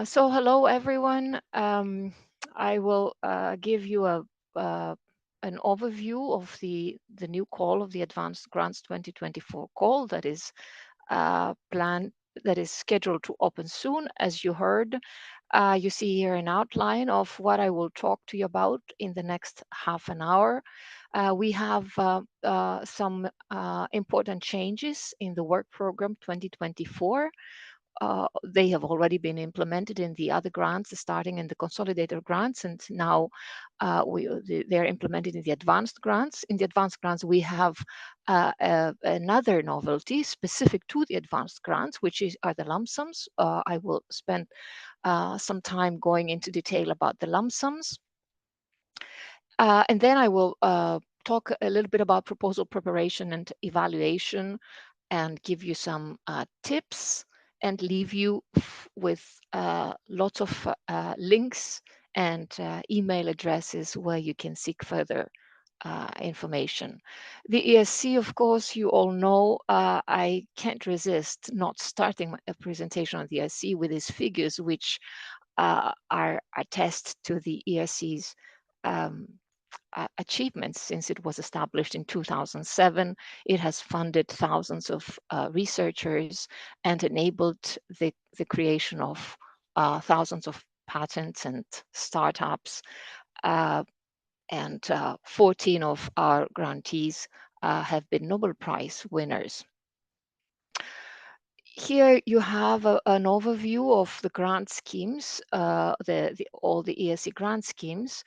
So hello everyone. I will give you an overview of the new call of the Advanced Grants 2024 call that is planned, that is scheduled to open soon. As you heard, you see here an outline of what I will talk to you about in the next half an hour. We have some important changes in the work program 2024. They have already been implemented in the other grants, starting in the consolidated grants, and now they're implemented in the advanced grants. In the advanced grants, we have another novelty specific to the advanced grants, which are the lump sums. I will spend some time going into detail about the lump sums. And then I will talk a little bit about proposal preparation and evaluation and give you some tips and leave you with lots of links and email addresses where you can seek further information. The ERC, of course, you all know, I can't resist not starting a presentation on the ERC with these figures, which are attest to the ERC's achievements since it was established in 2007. It has funded thousands of researchers and enabled the creation of thousands of patents and startups. And 14 of our grantees have been Nobel Prize winners. Here you have an overview of the grant schemes, all the ERC grant schemes.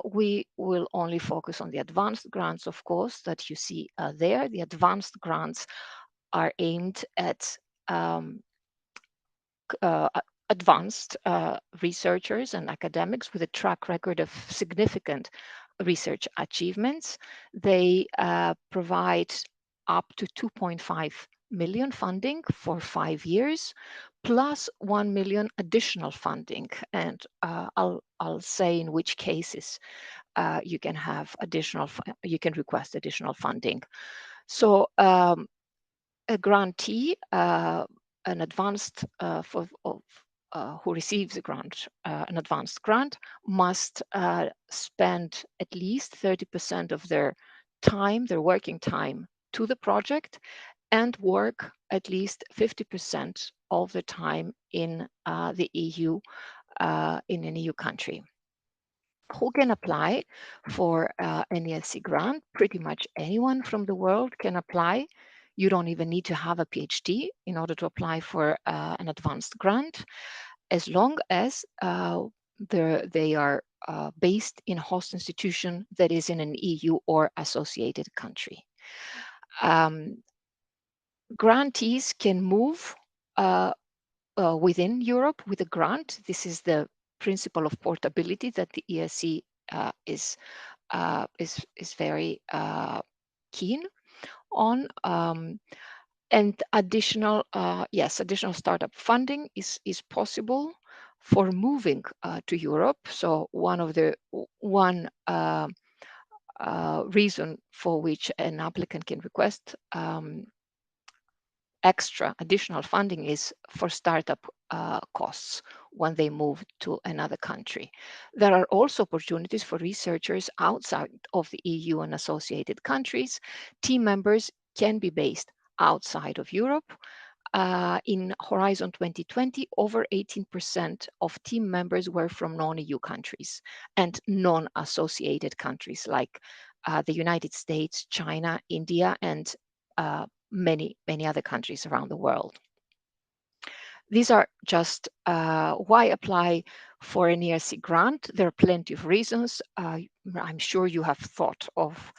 We will only focus on the advanced grants, of course, that you see there. The advanced grants are aimed at advanced researchers and academics with a track record of significant research achievements. They provide up to 2.5 million funding for 5 years, plus 1 million additional funding. And I'll say in which cases you can have you can request additional funding. So a grantee, an advanced who receives a grant, an advanced grant, must spend at least 30% of their time, their working time, to the project, and work at least 50% of the time in the EU, in an EU country. Who can apply for an ERC grant? Pretty much anyone from the world can apply. You don't even need to have a PhD in order to apply for an advanced grant, as long as they are based in a host institution that is in an EU or associated country. Grantees can move within Europe with a grant. This is the principle of portability that the ERC is very keen on. And additional startup funding is possible for moving to Europe. So one reason for which an applicant can request extra additional funding is for startup costs when they move to another country. There are also opportunities for researchers outside of the EU and associated countries. Team members can be based outside of Europe. In Horizon 2020, over 18% of team members were from non-EU countries and non-associated countries like the United States, China, India, and many other countries around the world. These are just why apply for an ERC grant. There are plenty of reasons. I'm sure you have thought of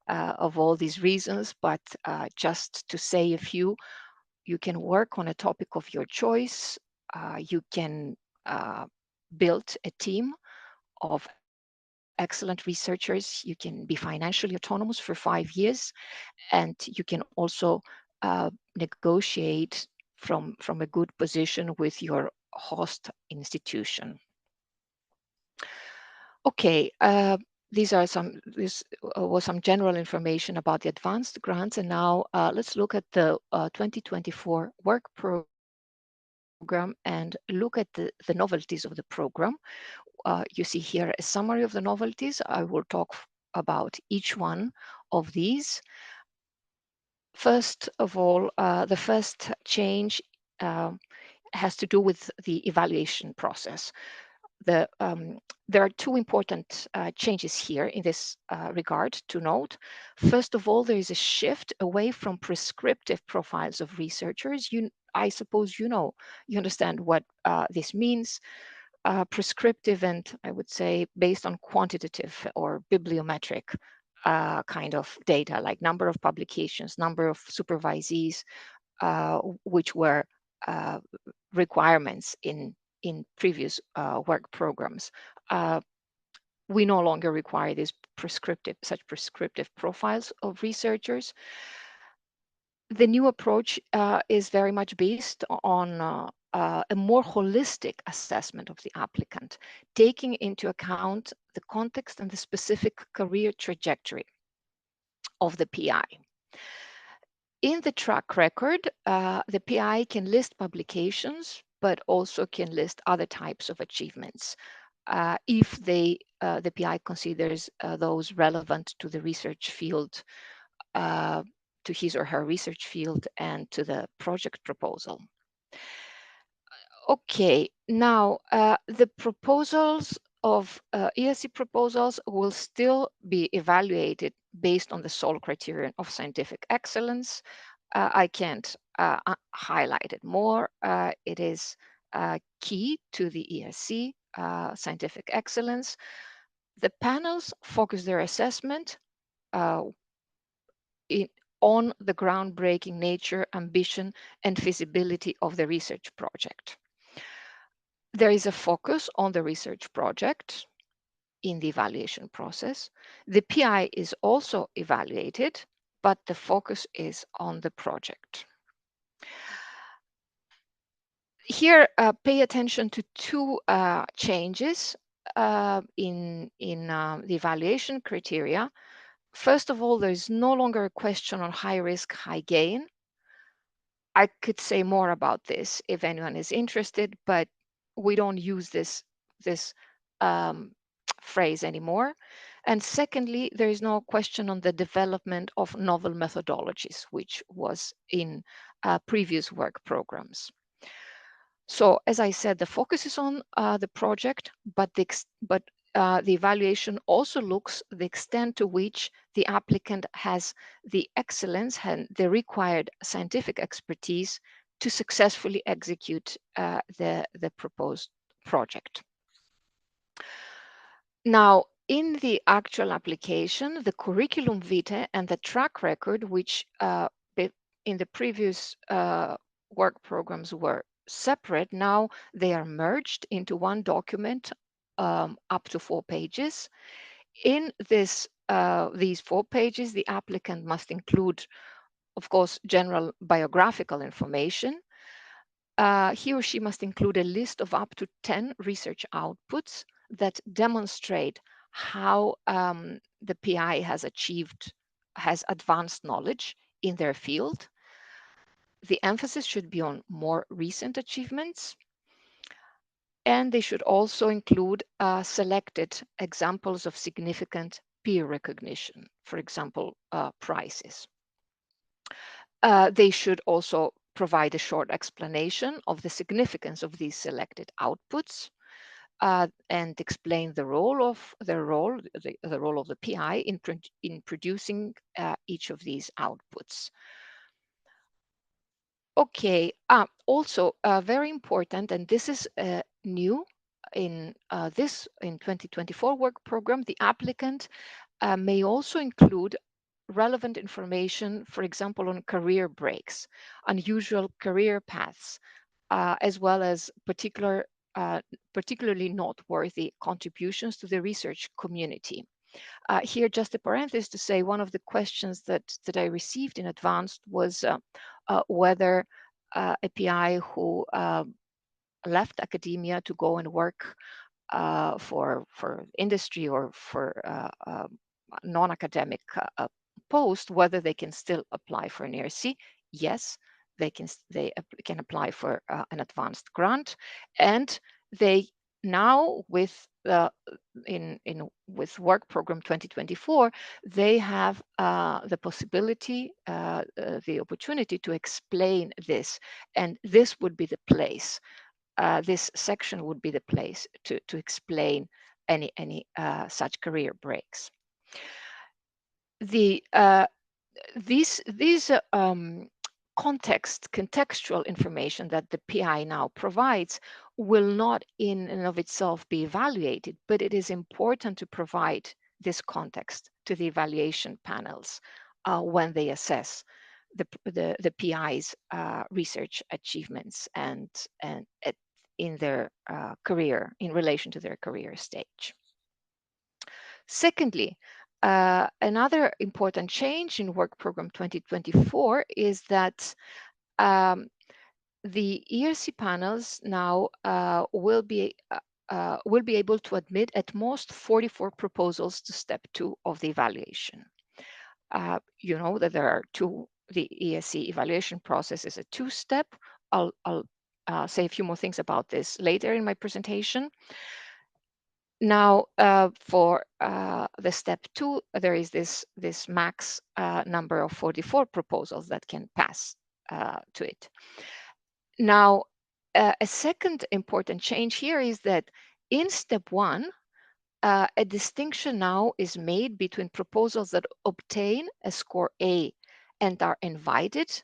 all these reasons, but just to say a few, you can work on a topic of your choice. You can build a team of excellent researchers. You can be financially autonomous for 5 years, and you can also negotiate from a good position with your host institution. Okay, this was some general information about the advanced grants, and now let's look at the 2024 work program program and look at the novelties of the program. You see here a summary of the novelties. I will talk about each one of these. First of all, the first change has to do with the evaluation process. There are two important changes here in this regard to note. First of all, there is a shift away from prescriptive profiles of researchers. I suppose you understand what this means. Prescriptive and, I would say, based on quantitative or bibliometric kind of data, like number of publications, number of supervisees, which were requirements in previous work programs. We no longer require such prescriptive profiles of researchers. The new approach is very much based on a more holistic assessment of the applicant, taking into account the context and the specific career trajectory of the PI. In the track record, the PI can list publications, but also can list other types of achievements if the PI considers those relevant to the research field, to his or her research field, and to the project proposal. Okay, now the proposals of ERC proposals will still be evaluated based on the sole criterion of scientific excellence. I can't highlight it more. It is key to the ERC, scientific excellence. The panels focus their assessment on the groundbreaking nature, ambition, and feasibility of the research project. There is a focus on the research project in the evaluation process. The PI is also evaluated, but the focus is on the project. Here, pay attention to two changes in the evaluation criteria. First of all, there is no longer a question on high risk, high gain. I could say more about this if anyone is interested, but we don't use this phrase anymore. And secondly, there is no question on the development of novel methodologies, which was in previous work programs. So as I said, the focus is on the project, but the evaluation also looks the extent to which the applicant has the excellence and the required scientific expertise to successfully execute the proposed project. Now, in the actual application, the curriculum vitae and the track record, which in the previous work programs were separate, now they are merged into one document up to 4 pages. In these 4 pages, the applicant must include, of course, general biographical information. He or she must include a list of up to 10 research outputs that demonstrate how the PI has advanced knowledge in their field. The emphasis should be on more recent achievements, and they should also include selected examples of significant peer recognition, for example, prizes. They should also provide a short explanation of the significance of these selected outputs and explain the role of the PI in producing each of these outputs. Okay, also very important, and this is new in 2024 work program, the applicant may also include relevant information, for example, on career breaks, unusual career paths, as well as particularly noteworthy contributions to the research community. Here, just a parenthesis to say, one of the questions that I received in advance was whether a PI who left academia to go and work for industry or for non-academic post, whether they can still apply for an ERC. Yes, they can apply for an advanced grant, and they now with with Work Program 2024, they have the possibility, the opportunity to explain this, and this would be the place. This section would be the place to explain any such career breaks. These contextual information that the PI now provides will not in and of itself be evaluated, but it is important to provide this context to the evaluation panels when they assess the PI's research achievements and in their career, in relation to their career stage. Secondly, another important change in Work Program 2024 is that the ERC panels now will be able to admit at most 44 proposals to step 2 of the evaluation. You know that there are the ERC evaluation process is a 2-step. I'll say a few more things about this later in my presentation. Now, for the step 2, there is this max number of 44 proposals that can pass to it. Now, a second important change here is that in step 1, a distinction now is made between proposals that obtain a score A and are invited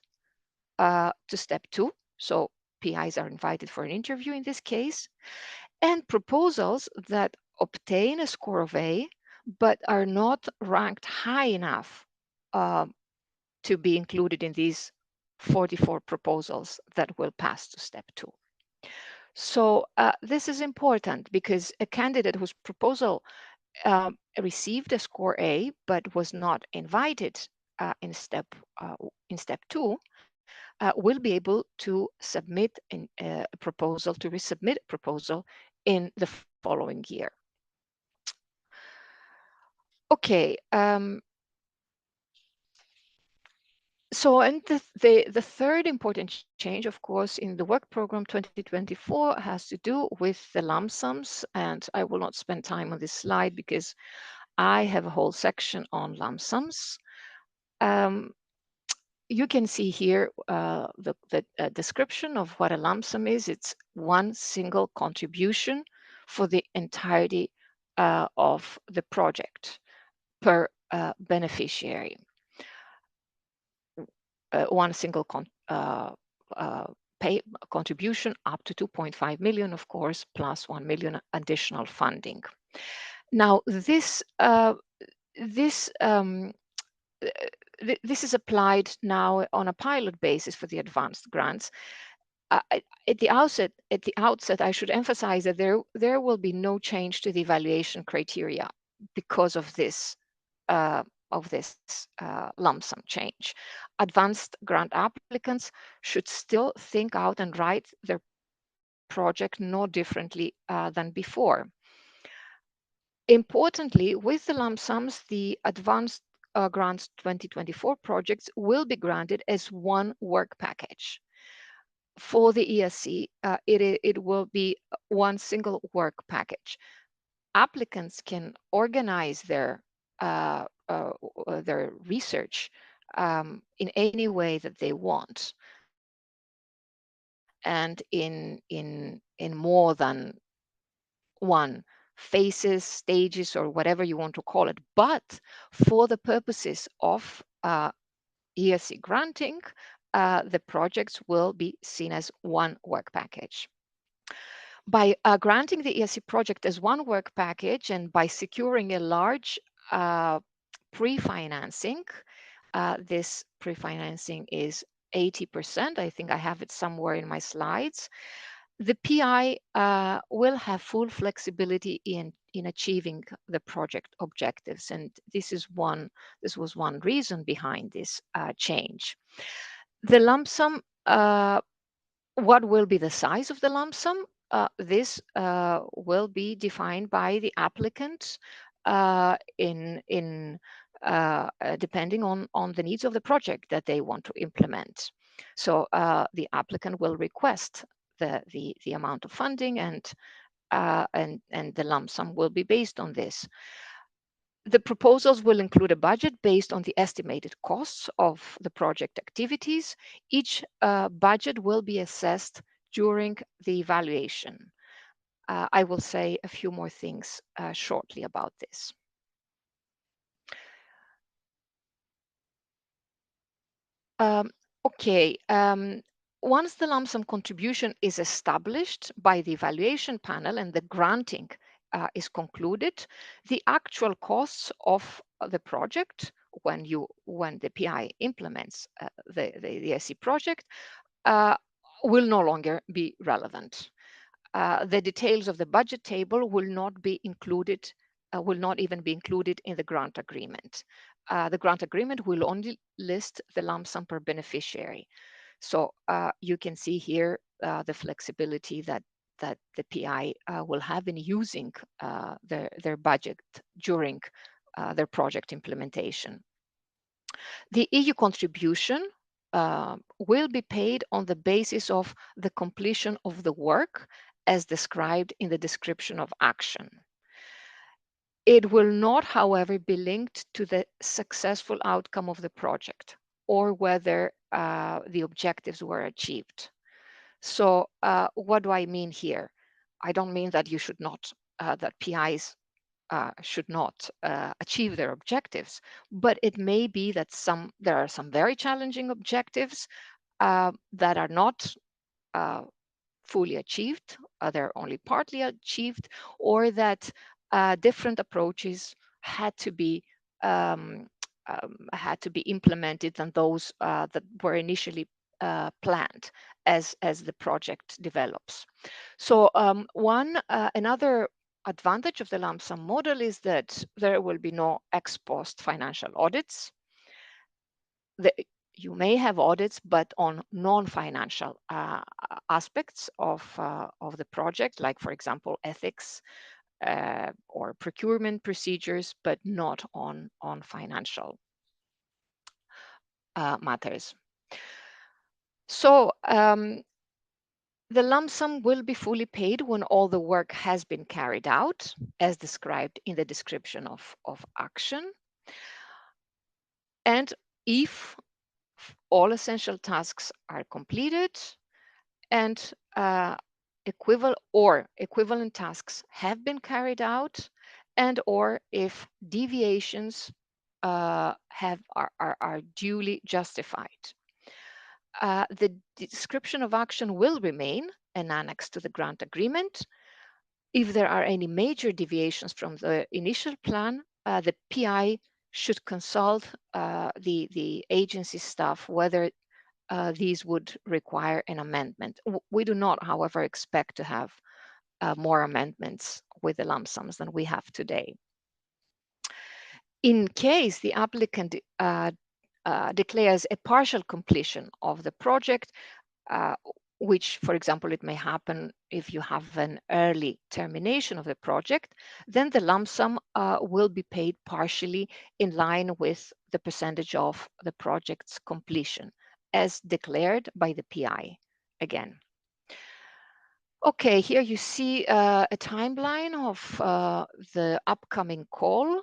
to step 2. So PIs are invited for an interview in this case, and proposals that obtain a score of A, but are not ranked high enough to be included in these 44 proposals that will pass to step 2. So this is important because a candidate whose proposal received a score A, but was not invited in step 2, will be able to submit a proposal, to resubmit a proposal in the following year. Okay. So, and the third important change, of course, in the Work Program 2024 has to do with the lump sums, and I will not spend time on this slide because I have a whole section on lump sums. You can see here the description of what a lump sum is. It's one single contribution for the entirety of the project per beneficiary. One single pay contribution up to 2.5 million, of course, plus 1 million additional funding. Now, this is applied now on a pilot basis for the advanced grants. At the outset, I should emphasize that there will be no change to the evaluation criteria because of this lump sum change. Advanced grant applicants should still think out and write their project no differently than before. Importantly, with the lump sums, the Advanced Grants 2024 projects will be granted as one work package. For the ERC, it will be one single work package. Applicants can organize their research in any way that they want, and in more than one phases, stages, or whatever you want to call it. But for the purposes of ERC granting, the projects will be seen as one work package. By granting the ERC project as one work package and by securing a large pre-financing, this pre-financing is 80%. I think I have it somewhere in my slides. The PI will have full flexibility in achieving the project objectives, and this was one reason behind this change. The lump sum, what will be the size of the lump sum? This will be defined by the applicant depending on the needs of the project that they want to implement. So the applicant will request the amount of funding, and the lump sum will be based on this. The proposals will include a budget based on the estimated costs of the project activities. Each budget will be assessed during the evaluation. I will say a few more things shortly about this. Okay, once the lump sum contribution is established by the evaluation panel and the granting is concluded, the actual costs of the project when the PI implements the ERC project will no longer be relevant. The details of the budget table will not be included, will not even be included in the grant agreement. The grant agreement will only list the lump sum per beneficiary. So you can see here the flexibility that the PI will have in using their budget during their project implementation. The EU contribution will be paid on the basis of the completion of the work as described in the description of action. It will not, however, be linked to the successful outcome of the project or whether the objectives were achieved. So what do I mean here? I don't mean that you should not, that PIs should not achieve their objectives, but it may be that there are some very challenging objectives that are not fully achieved, they're only partly achieved, or that different approaches had to be implemented than those that were initially planned as the project develops. So another advantage of the lump sum model is that there will be no ex post financial audits. You may have audits, but on non-financial aspects of the project, like, for example, ethics or procurement procedures, but not on financial matters. So the lump sum will be fully paid when all the work has been carried out, as described in the description of action. And if all essential tasks are completed and equivalent tasks have been carried out, and or if deviations are duly justified. The description of action will remain an annex to the grant agreement. If there are any major deviations from the initial plan, the PI should consult the agency staff whether these would require an amendment. We do not, however, expect to have more amendments with the lump sums than we have today. In case the applicant declares a partial completion of the project, which, for example, it may happen if you have an early termination of the project, then the lump sum will be paid partially in line with the percentage of the project's completion, as declared by the PI again. Okay, here you see a timeline of the upcoming call.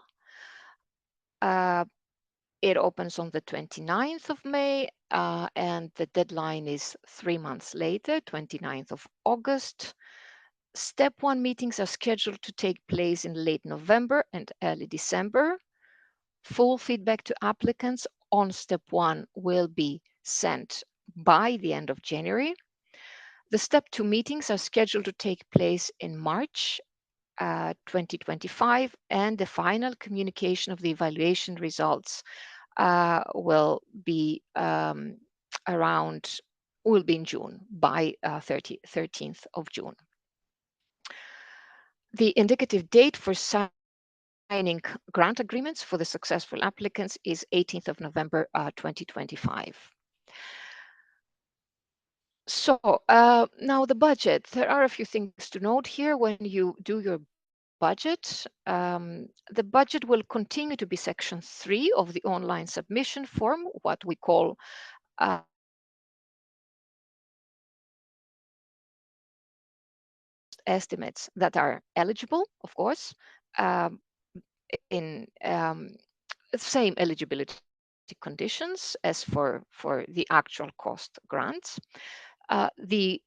It opens on the 29th of May, and the deadline is 3 months later, 29th of August. Step 1 meetings are scheduled to take place in late November and early December. Full feedback to applicants on Step 1 will be sent by the end of January. The Step 2 meetings are scheduled to take place in March 2025, and the final communication of the evaluation results will be in June, by 13th of June. The indicative date for signing grant agreements for the successful applicants is 18th of November 2025. So now the budget. There are a few things to note here when you do your budget. The budget will continue to be section 3 of the online submission form, what we call estimates that are eligible, of course, um, in same eligibility conditions as for the actual cost grants. The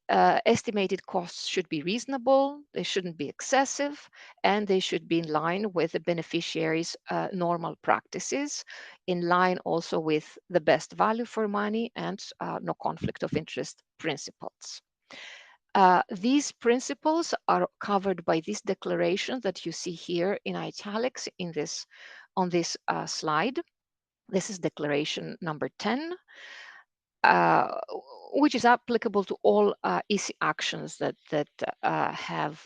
estimated costs should be reasonable, they shouldn't be excessive, and they should be in line with the beneficiaries' normal practices, in line also with the best value for money and no conflict of interest principles. These principles are covered by this declaration that you see here in italics on this slide. This is declaration number 10, which is applicable to all EC actions that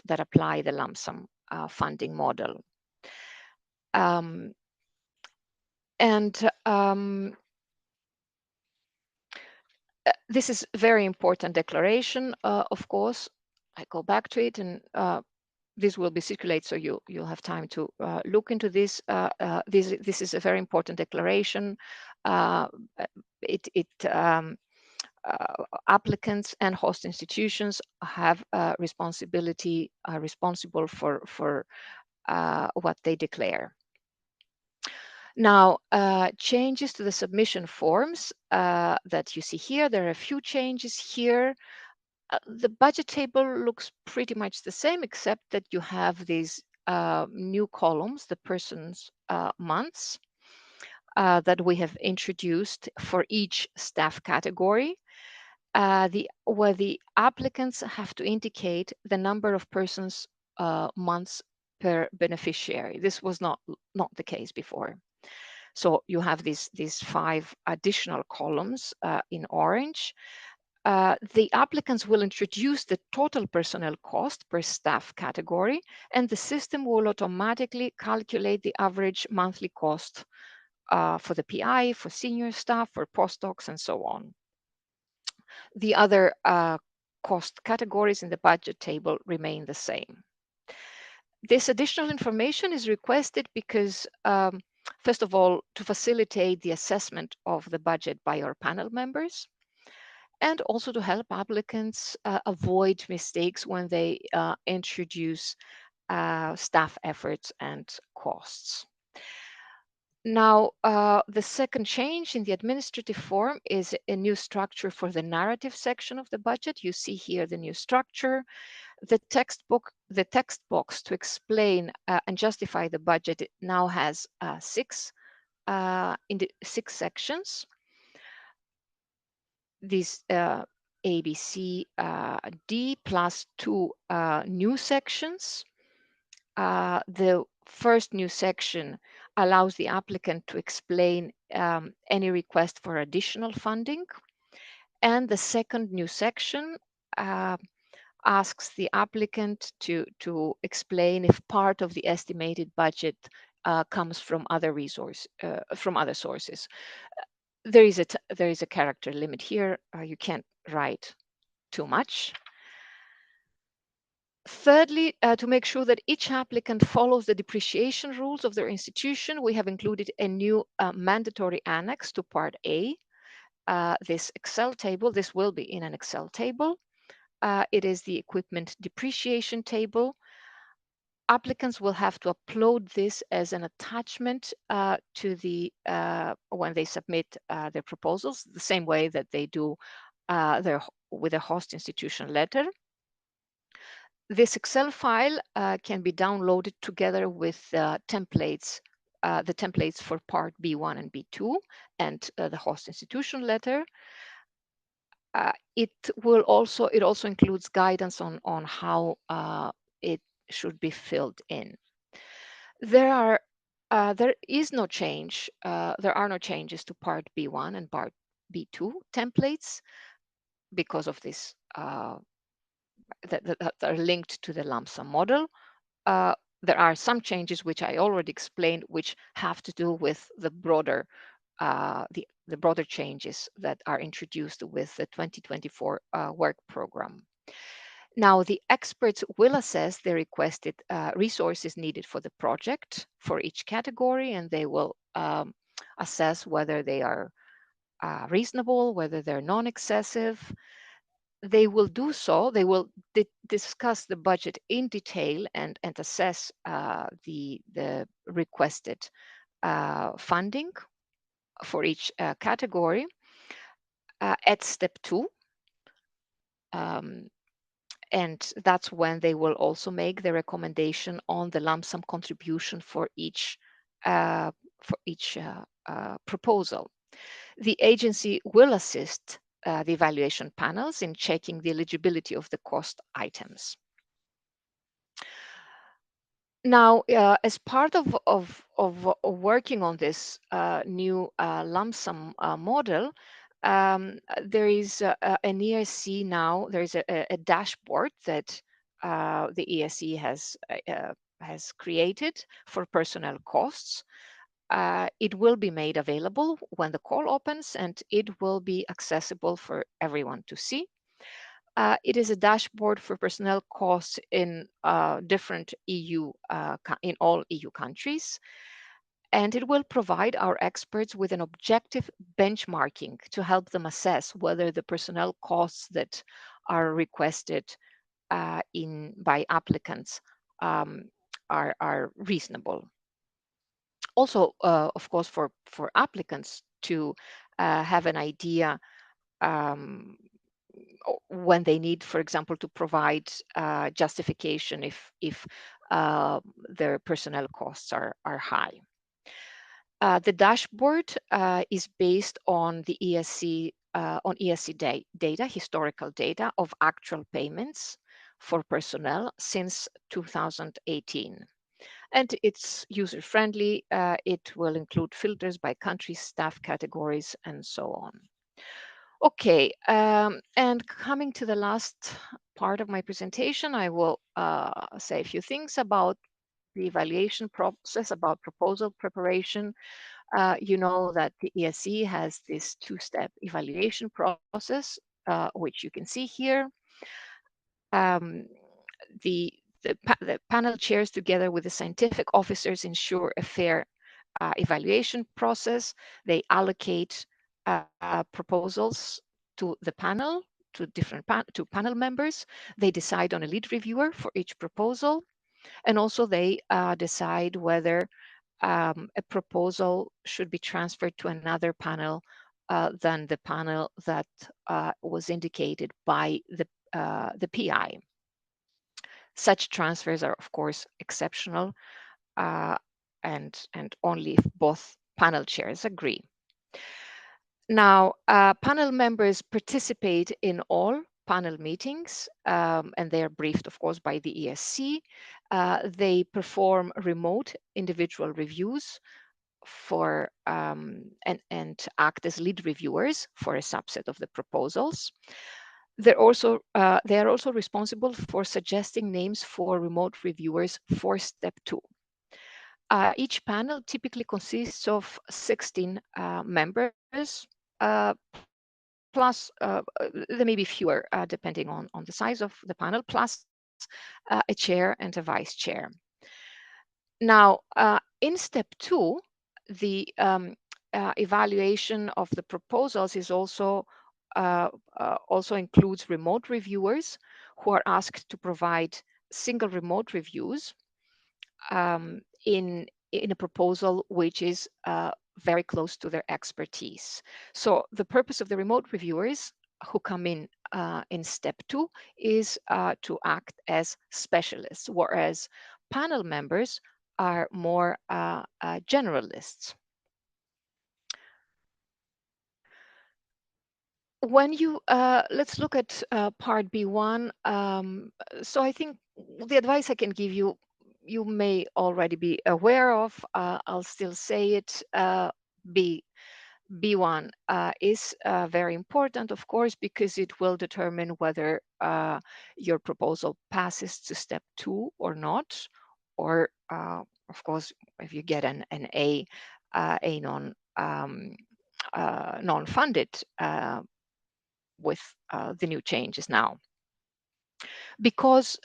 apply the lump sum funding model. This is a very important declaration, of course. I go back to it, and this will be circulated, so you'll have time to look into this. This is a very important declaration. Applicants and host institutions have responsible for what they declare. Now, changes to the submission forms that you see here. There are a few changes here. The budget table looks pretty much the same, except that you have these new columns, the person's months, that we have introduced for each staff category, where the applicants have to indicate the number of persons months per beneficiary. This was not the case before. So you have these 5 additional columns in orange. The applicants will introduce the total personnel cost per staff category, and the system will automatically calculate the average monthly cost for the PI, for senior staff, for postdocs, and so on. The other cost categories in the budget table remain the same. This additional information is requested because, first of all, to facilitate the assessment of the budget by our panel members, and also to help applicants avoid mistakes when they introduce staff efforts and costs. Now, the second change in the administrative form is a new structure for the narrative section of the budget. You see here the new structure. The text box to explain and justify the budget now has 6 sections. These A, B, C, D plus 2 new sections. The first new section allows the applicant to explain any request for additional funding. And the second new section asks the applicant to explain if part of the estimated budget comes from other sources. There is a character limit here. You can't write too much. Thirdly, to make sure that each applicant follows the depreciation rules of their institution, we have included a new mandatory annex to Part A. This Excel table, this will be in an Excel table. It is the equipment depreciation table. Applicants will have to upload this as an attachment to when they submit their proposals, the same way that they do with a host institution letter. This Excel file can be downloaded together with templates, the templates for Part B1 and B2 and the host institution letter. It also includes guidance on how it should be filled in. There is no change. There are no changes to Part B1 and Part B2 templates because of this that are linked to the lump sum model. There are some changes which I already explained, which have to do with the broader changes that are introduced with the 2024 work program. Now, the experts will assess the requested resources needed for the project for each category, and they will assess whether they are reasonable, whether they're non-excessive. they will do so. They will discuss the budget in detail and assess the requested funding for each category at step 2. And that's when they will also make the recommendation on the lump sum contribution for each proposal. The agency will assist the evaluation panels in checking the eligibility of the cost items. Now, as part of working on this new lump sum model, there is an ERC now. There is a dashboard that the ERC has created for personnel costs. It will be made available when the call opens, and it will be accessible for everyone to see. It is a dashboard for personnel costs in different in all EU countries, and it will provide our experts with an objective benchmarking to help them assess whether the personnel costs that are requested by applicants are reasonable. Also, of course, for applicants to have an idea when they need, for example, to provide justification if their personnel costs are high. The dashboard is based on the ERC data, historical data of actual payments for personnel since 2018. And it's user-friendly. It will include filters by country, staff categories, and so on. Okay, and coming to the last part of my presentation, I will say a few things about the evaluation process, about proposal preparation. You know that the ERC has this two-step evaluation process, which you can see here. The panel chairs, together with the scientific officers, ensure a fair evaluation process. They allocate proposals to the panel, to different panel members. They decide on a lead reviewer for each proposal, and also they decide whether a proposal should be transferred to another panel than the panel that was indicated by the PI. Such transfers are, of course, exceptional and only if both panel chairs agree. Now, panel members participate in all panel meetings, and they are briefed, of course, by the ERC. They perform remote individual reviews for and act as lead reviewers for a subset of the proposals. They are also responsible for suggesting names for remote reviewers for step 2. Each panel typically consists of 16 members, plus there may be fewer depending on the size of the panel, plus a chair and a vice chair. Now, in step 2, the evaluation of the proposals is also includes remote reviewers who are asked to provide single remote reviews in a proposal which is very close to their expertise. So the purpose of the remote reviewers who come in step 2 is to act as specialists, whereas panel members are more generalists. When you let's look at part B1. So I think the advice I can give you, you may already be aware of. I'll still say it. B1 is very important, of course, because it will determine whether your proposal passes to step 2 or not, or of course, if you get an A non-funded with the new changes now, because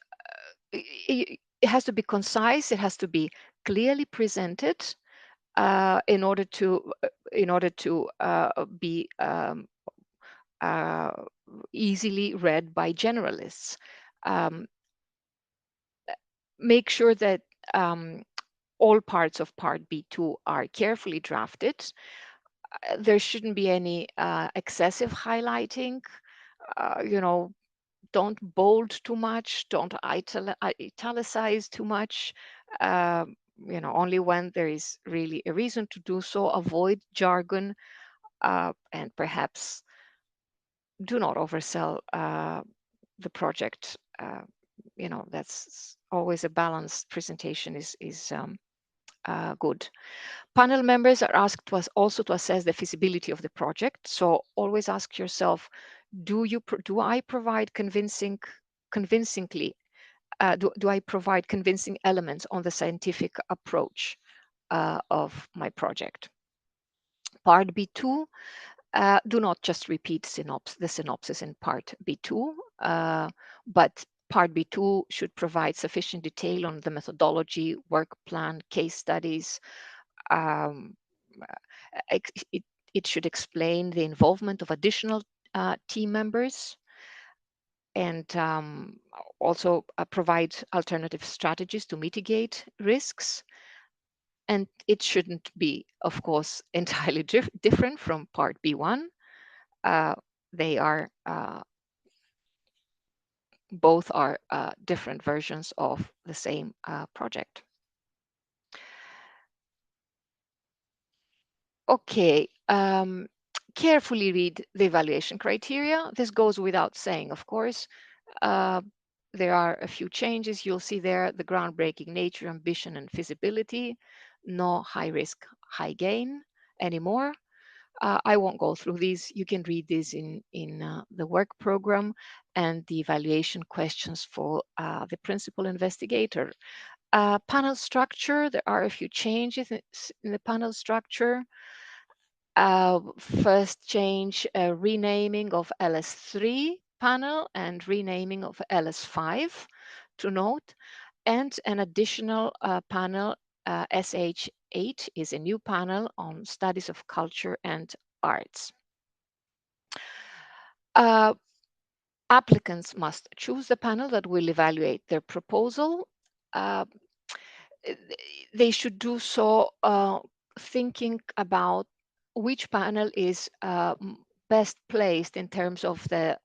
it has to be concise, it has to be clearly presented in order to be easily read by generalists. Make sure that all parts of Part B2 are carefully drafted. There shouldn't be any excessive highlighting. Don't bold too much, don't italicize too much. Only when there is really a reason to do so. Avoid jargon, and perhaps do not oversell the project. That's always a balanced presentation is good. Panel members are asked to also to assess the feasibility of the project. So always ask yourself, do I provide convincingly do I provide convincing elements on the scientific approach of my project? Part B2, do not just repeat the synopsis in Part B2, but Part B2 should provide sufficient detail on the methodology, work plan, case studies. It should explain the involvement of additional team members, and also provide alternative strategies to mitigate risks. And it shouldn't be, of course, entirely different from Part B1. They are both are different versions of the same project. Okay, carefully read the evaluation criteria. This goes without saying, of course. There are a few changes. You'll see there the groundbreaking nature, ambition, and feasibility. No high risk, high gain anymore. I won't go through these. You can read these in the work program and the evaluation questions for the principal investigator. Panel structure, there are a few changes in the panel structure. First change, renaming of LS3 panel and renaming of LS5 to note, and an additional panel, SH8 is a new panel on studies of culture and arts. Applicants must choose the panel that will evaluate their proposal. They should do so thinking about which panel is best placed in terms of the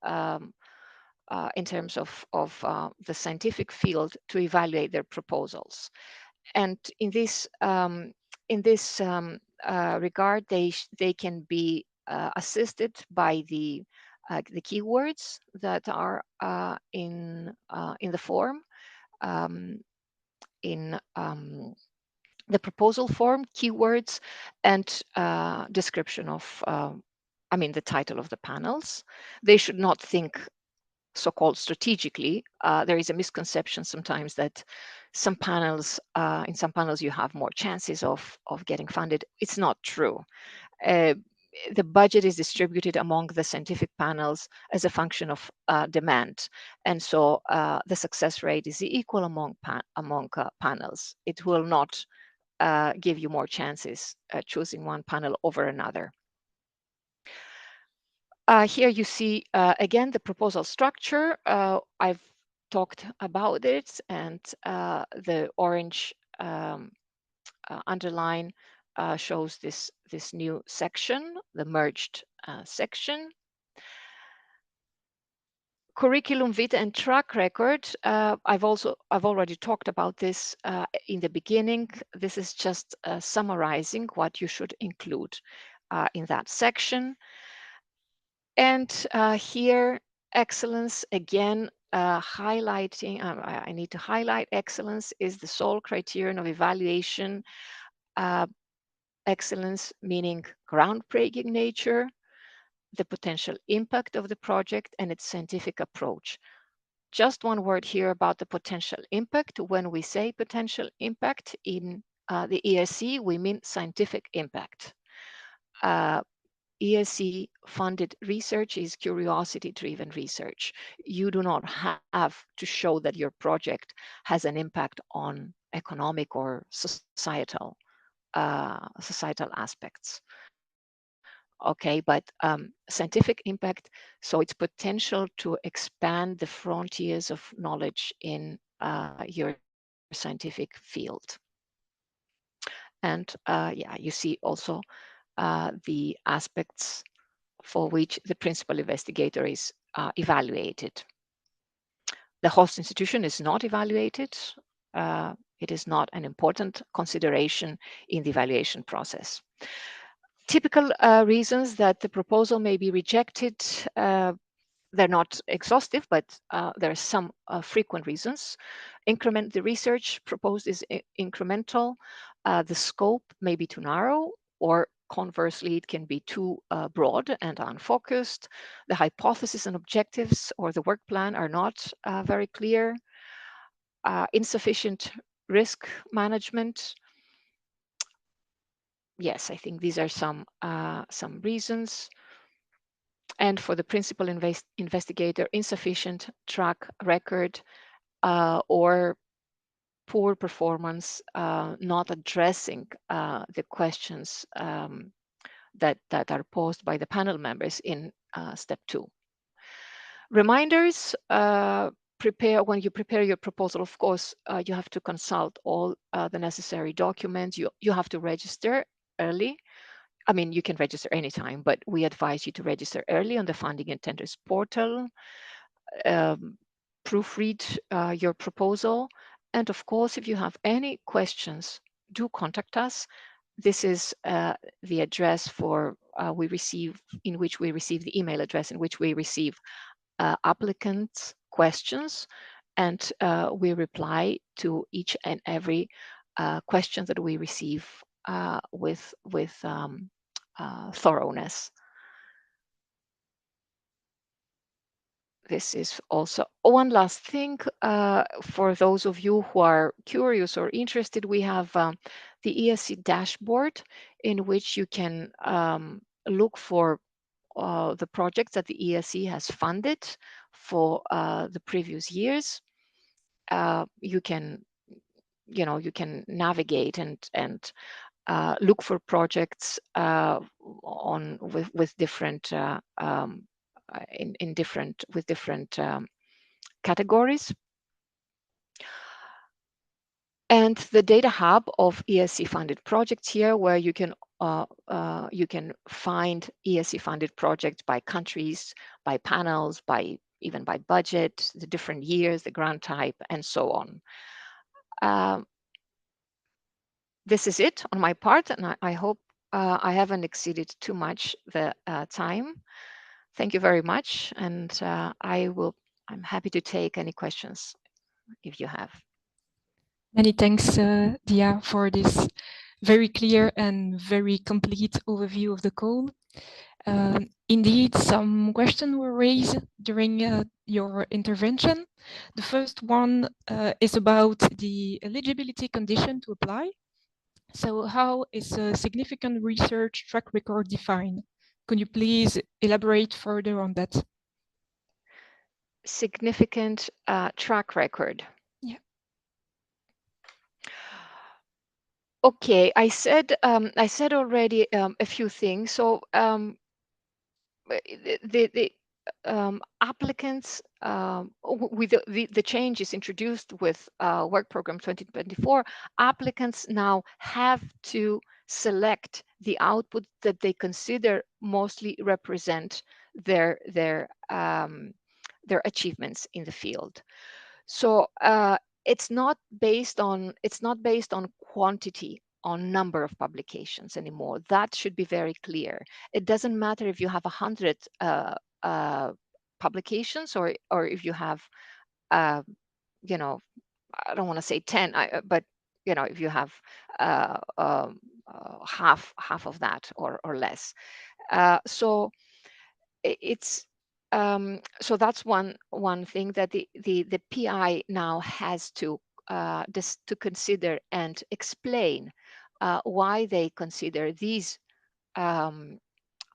the scientific field to evaluate their proposals. And in this regard, they can be assisted by the keywords that are in the form. In the proposal form, keywords, and description of, the title of the panels. They should not think so-called strategically. There is a misconception sometimes that some panels, in some panels, you have more chances of getting funded. It's not true. The budget is distributed among the scientific panels as a function of demand, and so the success rate is equal among panels. It will not give you more chances choosing one panel over another. Here you see again the proposal structure. I've talked about it, and the orange underline shows this new section, the merged section. Curriculum vitae and track record. I've already talked about this in the beginning. This is just summarizing what you should include in that section. And here, excellence, again, highlighting, I need to highlight excellence is the sole criterion of evaluation. Excellence meaning groundbreaking nature, the potential impact of the project, and its scientific approach. Just one word here about the potential impact. When we say potential impact in the ERC, we mean scientific impact. ERC funded research is curiosity-driven research. You do not have to show that your project has an impact on economic or societal aspects okay, but scientific impact, so its potential to expand the frontiers of knowledge in your scientific field. And yeah, you see also the aspects for which the principal investigator is evaluated. The host institution is not evaluated. It is not an important consideration in the evaluation process. Typical reasons that the proposal may be rejected, they're not exhaustive, but there are some frequent reasons. The research proposed is incremental. The scope may be too narrow, or conversely, it can be too broad and unfocused. The hypothesis and objectives or the work plan are not very clear. Insufficient risk management. Yes, I think these are some reasons. And for the principal investigator, insufficient track record or poor performance, not addressing the questions that are posed by the panel members in step 2. Reminders, when you prepare your proposal, of course, you have to consult all the necessary documents. You have to register early. I mean, you can register anytime, but we advise you to register early on the Funding and Tenders portal. Proofread your proposal. And of course, if you have any questions, do contact us. This is the address for in which we receive the email address in which we receive applicants' questions, and we reply to each and every question that we receive with thoroughness. This is also one last thing for those of you who are curious or interested. We have the ERC dashboard in which you can look for the projects that the ERC has funded for the previous years. You can navigate and look for projects with different with different categories. And the data hub of ERC funded projects here, where you can find ERC funded projects by countries, by panels, even by budget, the different years, the grant type, and so on. This is it on my part, and I hope I haven't exceeded too much the time. Thank you very much, and I'm happy to take any questions if you have. Many thanks, Dia, for this very clear and very complete overview of the call. Indeed, some questions were raised during your intervention. The first one is about the eligibility condition to apply. So how is a significant research track record defined? Could you please elaborate further on that? Significant track record. Yeah. Okay, I said already a few things. So the applicants with the changes introduced with Work Program 2024, applicants now have to select the output that they consider mostly represent their achievements in the field. So it's not based on quantity, on number of publications anymore. That should be very clear. It doesn't matter if you have 100 publications or if you have I don't want to say 10, but if you have half of that or less. So it's so that's one thing that the PI now has to consider and explain why they consider these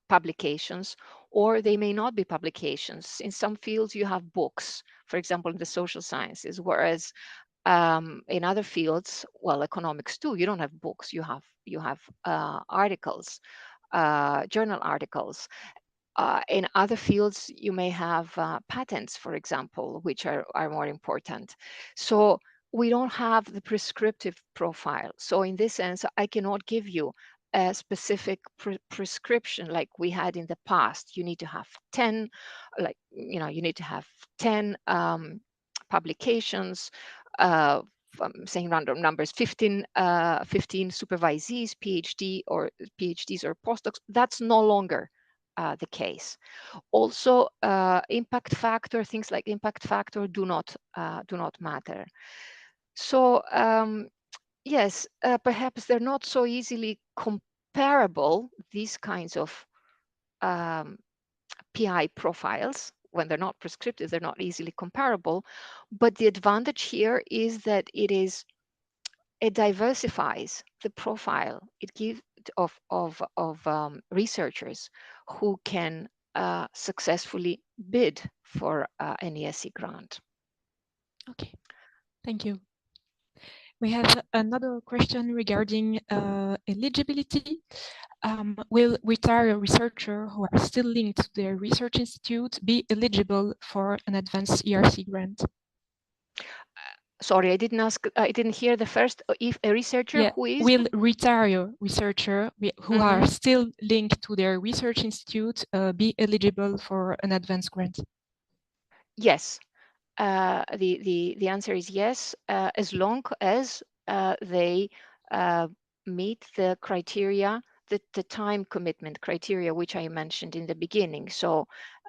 publications, or they may not be publications. In some fields you have books, for example in the social sciences, whereas in other fields, well, economics too, you don't have books, you have articles. journal articles. In other fields, you may have patents, for example, which are more important. So we don't have the prescriptive profile. So in this sense, I cannot give you a specific prescription like we had in the past. You need to have 10, like, you know, you need to have 10 publications, I'm saying random numbers, 15 supervisees, PhDs or postdocs. That's no longer the case. Also, impact factor, things like impact factor do not matter. So yes, perhaps they're not so easily comparable, these kinds of PI profiles. When they're not prescriptive, they're not easily comparable. But the advantage here is that it diversifies the profile. It gives of researchers who can successfully bid for an ERC grant. Okay, thank you. We have another question regarding eligibility. Will retired researchers who are still linked to their research institute be eligible for an advanced ERC grant? Sorry, I didn't hear the first. If a researcher who is will retired researcher who are still linked to their research institute be eligible for an advanced grant? Yes, the answer is yes, as long as they meet the criteria, the time commitment criteria, which I mentioned in the beginning. So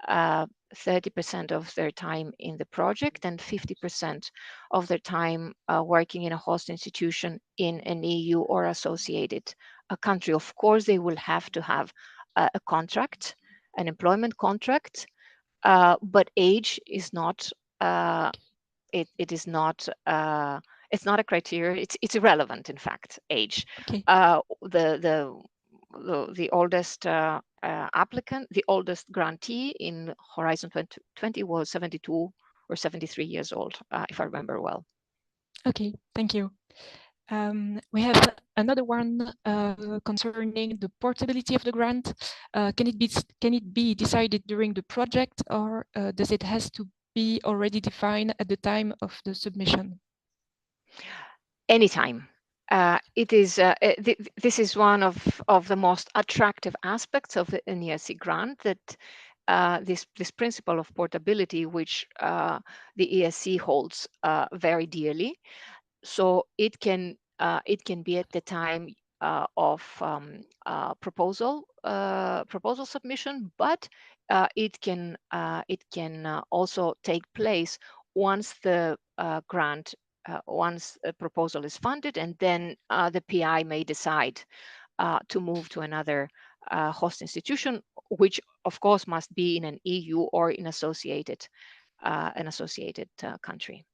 30% of their time in the project and 50% of their time working in a host institution in an EU or associated country. Of course, they will have to have a contract, an employment contract, but age is not it is not it's not a criteria. It's irrelevant, in fact, age. Okay. The oldest applicant, the oldest grantee in Horizon 2020 was 72 or 73 years old, if I remember well. Okay, thank you. We have another one concerning the portability of the grant. Can it be decided during the project, or does it has to be already defined at the time of the submission? Anytime. It is. This is one of the most attractive aspects of an ERC grant, that this principle of portability, which the ERC holds very dearly. So it can be at the time of proposal submission, but it can also take place once the grant once a proposal is funded, and then the PI may decide to move to another host institution, which of course must be in an EU or in an associated country.